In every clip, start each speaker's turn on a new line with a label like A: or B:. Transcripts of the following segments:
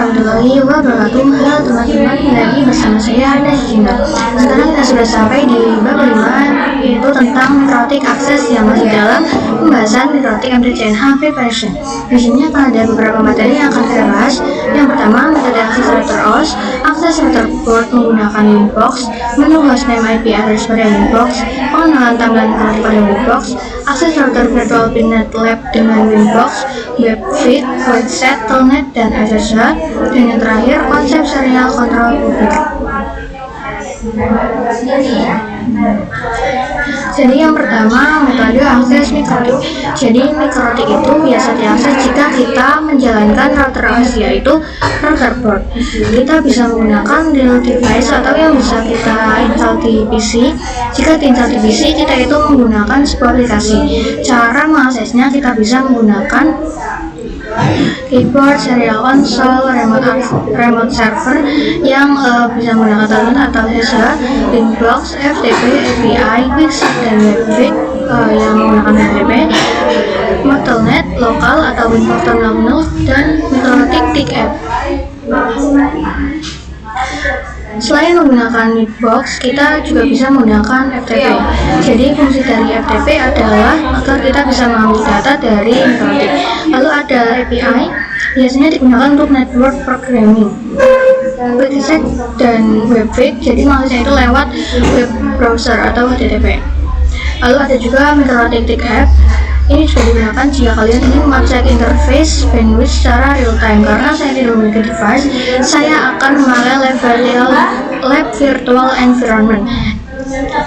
A: warahmatullahi wabarakatuh. Halo teman-teman, lagi bersama saya Gina. Sekarang kita sudah sampai di bab 5, yaitu tentang mikrotik akses yang masih dalam pembahasan mikrotik MDCNH preparation. Di sini akan ada beberapa materi yang akan kita bahas. Yang pertama, metode akses router OS, akses router port menggunakan Winbox, menu hostname IP address pada Winbox, pengenalan tampilan mikrotik pada Winbox, akses router virtual pinnet lab dengan Winbox, webfeed, voidset, telnet, dan SSH, dan yang terakhir konsep serial kontrol publik. Jadi yang pertama, metode akses mikrotik. Jadi mikrotik itu biasa diakses jika kita menjalankan router OS, yaitu router port. Kita bisa menggunakan real device atau yang bisa kita install di PC. Jika diinstal di PC, kita itu menggunakan sebuah aplikasi. Cara mengaksesnya kita bisa menggunakan keyboard, serial console, remote server yang bisa menggunakan telnet atau SSH, Winbox, FTP, API, Quickset, dan webfeed yang menggunakan FTP, telnet, lokal atau Winbox terminal, dan mikrotik TIC-app. Selain menggunakan Winbox, kita juga bisa menggunakan FTP. Jadi fungsi dari FTP adalah agar kita bisa mengambil data dari mikrotik. Lalu ada API, biasanya digunakan untuk network programming. Quickset dan webfeed, jadi maksudnya itu lewat web browser atau HTTP. Lalu ada juga mikrotik TIC-app. Ini juga digunakan jika kalian ingin mengecek interface bandwidth secara real time. Karena saya tidak memiliki device, saya akan memakai lab virtual environment.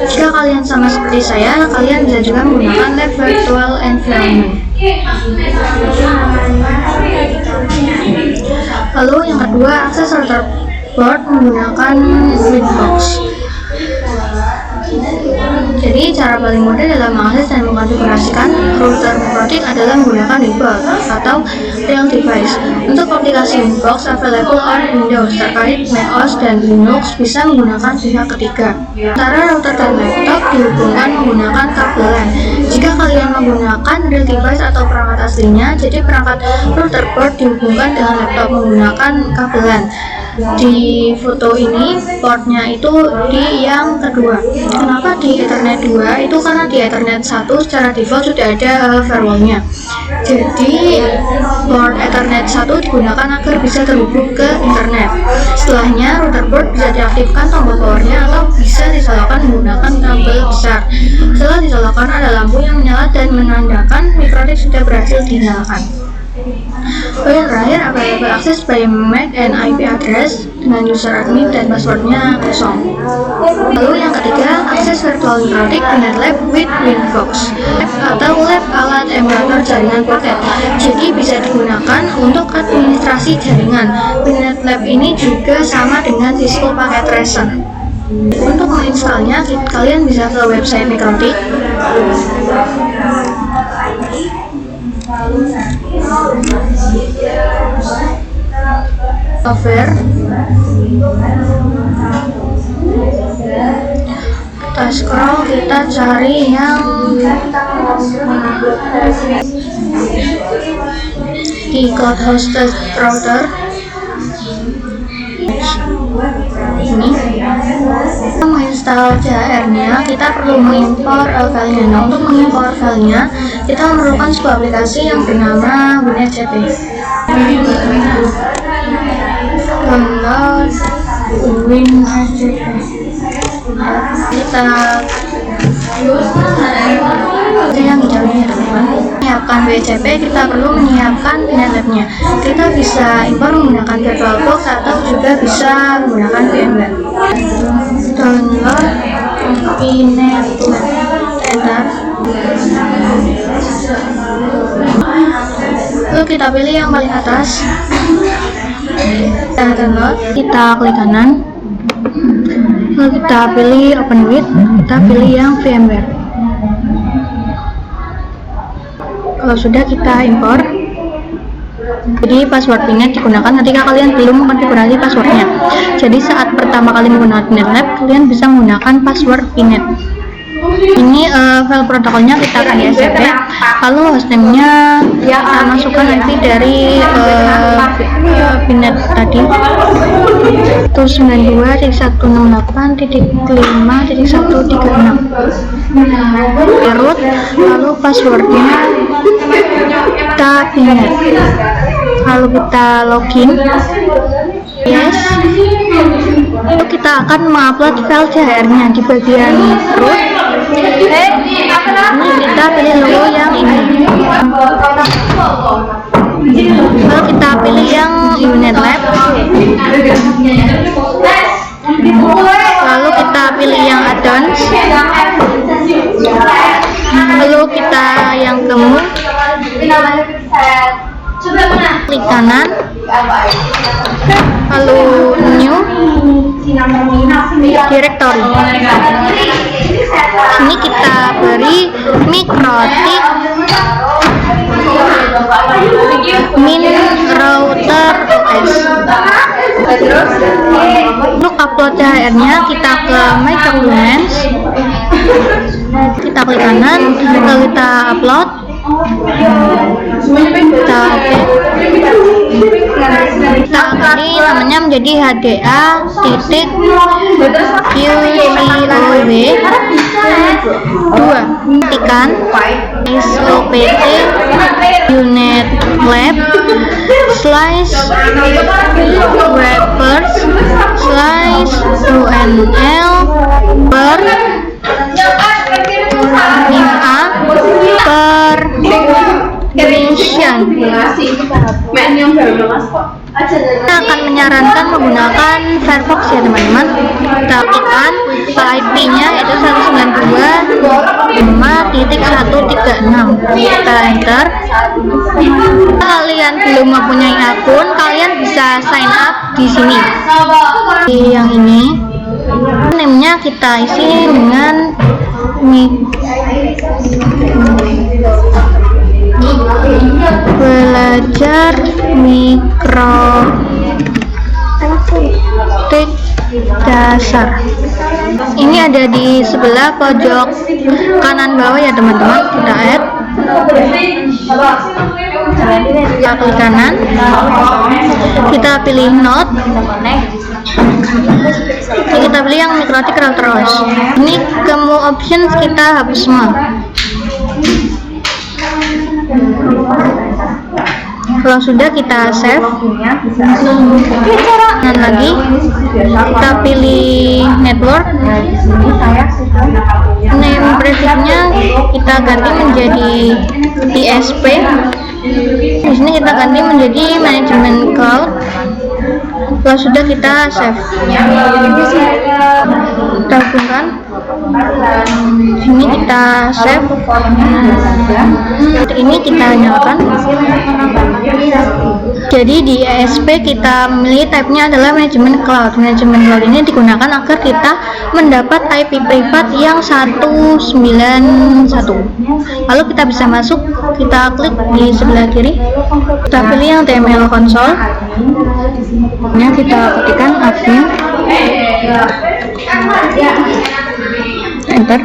A: Jika kalian sama seperti saya, kalian bisa juga menggunakan lab virtual environment. Lalu yang kedua, akses router port menggunakan Winbox. Jadi cara paling mudah dalam mengakses dan mengkonfigurasikan router mikrotik adalah menggunakan Winbox atau real device. Untuk aplikasi Winbox available on Windows terkait macOS dan Linux bisa menggunakan pihak ketiga. Antara router dan laptop dihubungkan menggunakan kabel LAN. Jika kalian menggunakan real device atau perangkat aslinya, jadi perangkat router port dihubungkan dengan laptop menggunakan kabel LAN. Di foto ini portnya itu di yang kedua. Kenapa di Ethernet 2? Itu karena di Ethernet 1 secara default sudah ada firewallnya. Jadi port Ethernet 1 digunakan agar bisa terhubung ke internet. Setelahnya router port bisa diaktifkan tombol powernya atau bisa disalurkan menggunakan kabel besar. Setelah disalurkan ada lampu yang menyala dan menandakan mikrotik sudah berhasil dinyalakan. Yang terakhir, available access by MAC and IP address dengan user admin dan passwordnya kosong. Lalu yang ketiga, akses virtual mikrotik pinnet lab with Winbox atau lab alat emulator jaringan pocket. Jadi bisa digunakan untuk administrasi jaringan. Pinnet lab ini juga sama dengan Cisco Packet Tracer. Untuk menginstalnya, kalian bisa ke website mikrotik. Software, kita scroll, kita cari yang di cloud hosted router. Ini kita menginstal CHR-nya, kita perlu mengimpor filenya. Nah, untuk mengimpor filenya, kita memerlukan sebuah aplikasi yang bernama WinSCP. Download WinSCP. Kita yang hijaunya teman-teman. Menyiapkan WinSCP, kita perlu menyiapkan pinnet lab-nya. Kita bisa impor menggunakan VirtualBox atau juga bisa menggunakan VMware. Download pinnet lab. Enter. Lalu kita pilih yang paling atas. Kita download, kita klik kanan. Lalu kita pilih open with, kita pilih yang VMware. Kalau sudah, kita impor. Jadi password pinnet digunakan ketika kalian belum mengkonfigurasi passwordnya. Jadi saat pertama kali menggunakan pinnet lab, kalian bisa menggunakan password pinnet. Ini file protokolnya kita akan di SCP, lalu hostname-nya kita masukkan IP dari VNet tadi, itu 92.168.5.136 root, lalu passwordnya kita VNet, lalu kita login. Yes, lalu kita akan mengupload file CHR-nya di bagian root. Ini kita pilih logo yang ini, lalu kita pilih yang Unit Lab, lalu kita pilih yang add-ons, lalu kita yang kemu, klik kanan, lalu new directory. Ini kita beri mikrotik min router OS. Untuk upload CHR-nya kita ke My Documents, kita klik kanan, lalu kita upload, kita oke. Kita ganti namanya menjadi HDA.QCOW 2. Ketikkan SOPT Unit Lab /wrappers/UNL per MIMA per Mission. Kita akan menyarankan menggunakan Firefox ya teman-teman. Kita klikkan IP-nya yaitu 192.5.136. Kita enter. Kalian belum mempunyai akun, kalian bisa sign up di sini. Di yang ini, name-nya kita isi dengan belajar mikrotik dasar. Ini ada di sebelah pojok kanan bawah ya teman-teman. Kita add, kita klik kanan, kita pilih node, kita pilih yang mikrotik router OS. Ini kemu options kita hapus semua. Kalau sudah kita save, dan lagi kita pilih network, name prefix-nya kita ganti menjadi ISP. Di sini kita ganti menjadi manajemen cloud. Kalau sudah kita save, kita hubungkan. Ini kita save, ini kita nyalakan. Jadi di ESP kita memilih type-nya adalah manajemen cloud. Manajemen cloud ini digunakan agar kita mendapat IP privat yang 191. Lalu kita bisa masuk, kita klik di sebelah kiri, kita pilih yang TML console. Ini kita ketikkan admin, enter,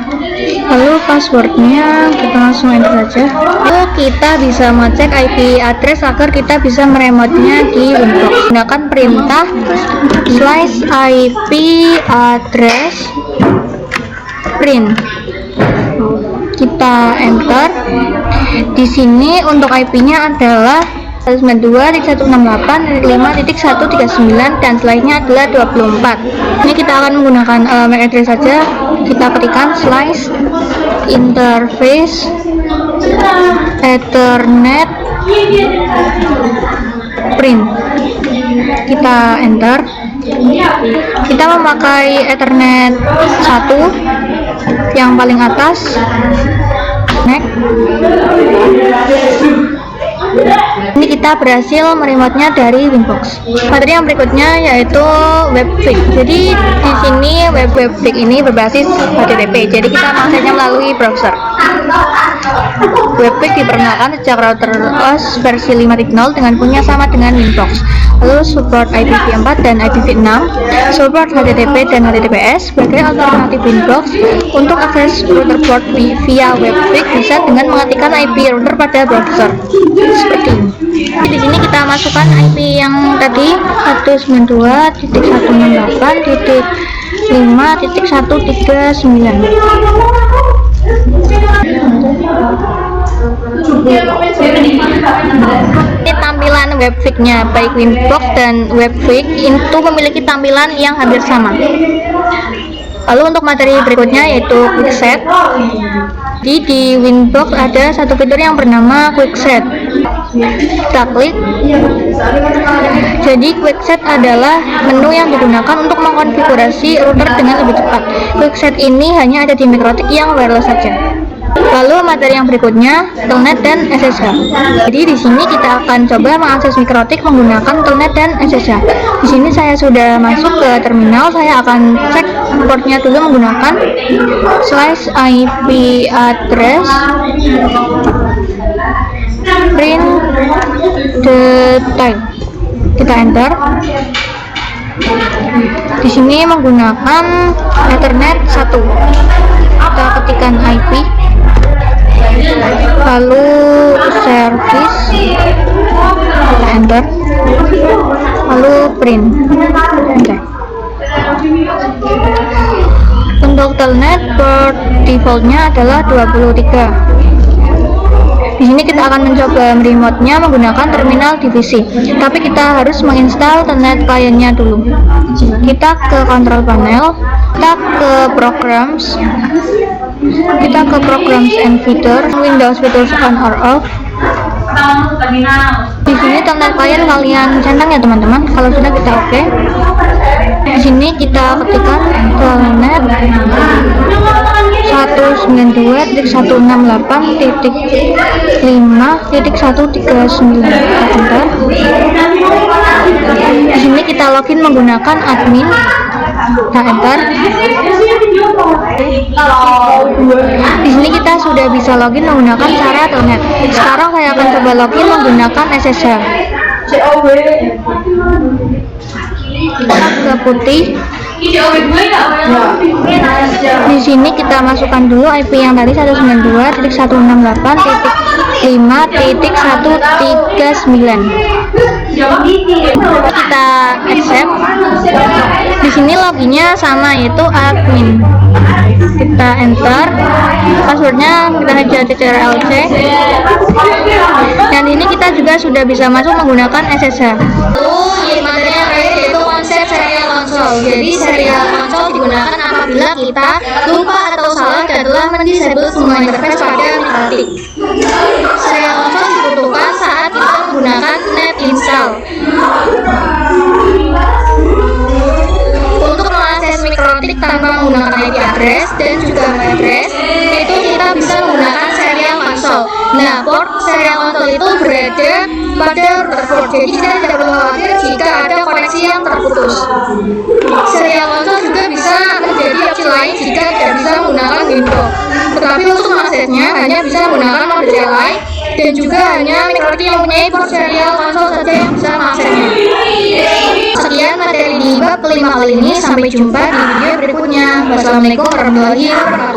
A: lalu passwordnya kita langsung enter saja. Lalu kita bisa mengecek IP address agar kita bisa meremotenya di Windows. Gunakan perintah /IP address print. Kita enter. Di sini untuk IP-nya adalah 192.168.5.139 dan selanjutnya adalah 24. Ini kita akan menggunakan MAC address saja. Kita ketikkan /interface Ethernet print. Kita enter. Kita memakai Ethernet 1 yang paling atas. Next. Ini kita berhasil meremote-nya dari Winbox. Materi yang berikutnya yaitu WebFig. Jadi di sini WebFig ini berbasis HTTP. Jadi kita mengaksesnya melalui browser. Webpack diperkenalkan sejak router OS versi 5.0 dengan punya sama dengan Winbox. Lalu support IPv4 dan IPv6, support HTTP dan HTTPS sebagai alternatif Winbox. Untuk akses router port via Webpack bisa dengan mengetikkan IP router pada browser seperti ini. Di sini kita masukkan IP yang tadi 192.168.5.139. Ini tampilan Webpack-nya, baik Winbox dan Webpack itu memiliki tampilan yang hampir sama. Lalu untuk materi berikutnya yaitu QuickSet. Jadi di Winbox ada satu fitur yang bernama QuickSet. Kita klik. Jadi QuickSet adalah menu yang digunakan untuk mengkonfigurasi router dengan lebih cepat. QuickSet ini hanya ada di Mikrotik yang wireless saja. Lalu materi yang berikutnya Telnet dan SSH. Jadi di sini kita akan coba mengakses Mikrotik menggunakan Telnet dan SSH. Di sini saya sudah masuk ke terminal. Saya akan cek portnya dulu menggunakan /IP address print detail. Kita enter. Di sini menggunakan Ethernet 1. Kita ketikkan IP, lalu service, kita enter, lalu print. Okay. Untuk telnet port defaultnya adalah 23. Di sini kita akan mencoba remote-nya menggunakan terminal divisi, tapi kita harus menginstal telnet client-nya dulu. Kita ke control panel, kita ke programs, and feature, Windows features on or off. Di sini telnet client kalian centang ya teman-teman. Kalau sudah kita oke. Di sini kita ketikkan telnet 192.168.5.139. Enter. Di sini kita login menggunakan admin. Kita enter. Di sini kita sudah bisa login menggunakan cara telnet. Sekarang saya akan coba login menggunakan SSH. Kita ke putih. Di sini kita masukkan dulu IP yang tadi 192.168.5.139. Kita accept. Di sini loginnya sama, yaitu admin. Kita enter. Passwordnya kita aja /lc. Dan ini kita juga sudah bisa masuk menggunakan SSH. Lalu materi yang terakhir yaitu konsep serial console. Jadi serial console digunakan apabila kita lupa atau salah dan telah mendisable semua interface pada Mikrotik. Serial console dibutuhkan saat kita menggunakan net install. Untuk mengakses Mikrotik tanpa menggunakan IP address dan juga MAC address, itu kita bisa menggunakan serial console. Nah, port serial console itu berada pada router port, jadi kita tidak perlu khawatir jika ada koneksi yang terputus. Serial console juga bisa menjadi opsi lain jika tidak bisa menggunakan Windows. Tetapi untuk mengaksesnya hanya bisa menggunakan mode CLI dan juga hanya Mikrotik yang mempunyai port serial console saja yang bisa mengaksesnya. Sekian materi di bab kelima kali ini. Sampai jumpa di video berikutnya. Wassalamualaikum warahmatullahi wabarakatuh.